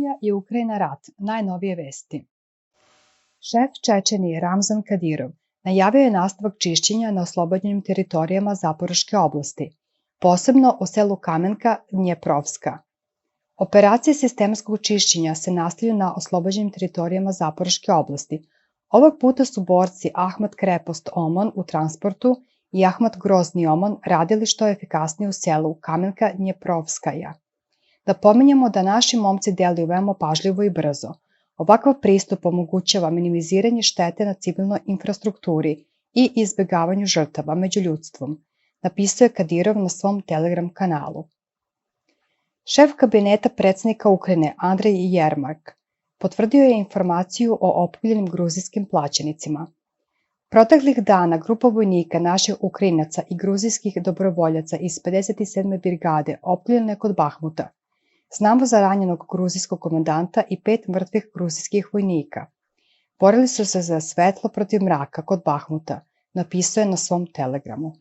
Rusija i Ukrajina rat, najnovije vesti. Šef Čečenije Ramzan Kadirov najavio je nastavak čišćenja na oslobođenim teritorijama Zaporoške oblasti, posebno u selu Kamenka Dnjeprovska. Operacije sistematskog čišćenja se nastavljaju na oslobođenim teritorijama Zaporoške oblasti. Ovog puta su borci Ahmat Krepost Omon u transportu i Ahmat Grozni Omon radili što efikasnije u selu Kamenka Dnjeprovskaja. Da pominjemo da naši momci deluju veoma pažljivo i brzo. Ovakav pristup omogućava minimiziranje štete na civilnoj infrastrukturi i izbjegavanju žrtava među ljudstvom, napisao je Kadirov na svom Telegram kanalu. Šef kabineta predsjednika Ukrajine Andrej Jermak potvrdio je informaciju o opkoljenim gruzijskim plaćenicima. Proteklih dana grupa vojnika naših Ukrajinaca i gruzijskih dobrovoljaca iz 57. brigade opkoljena je kod Bahmuta. Znamo za ranjenog gruzijskog komandanta i 5 mrtvih gruzijskih vojnika. Borili su se za svetlo protiv mraka kod Bahmuta, napisao je na svom Telegramu.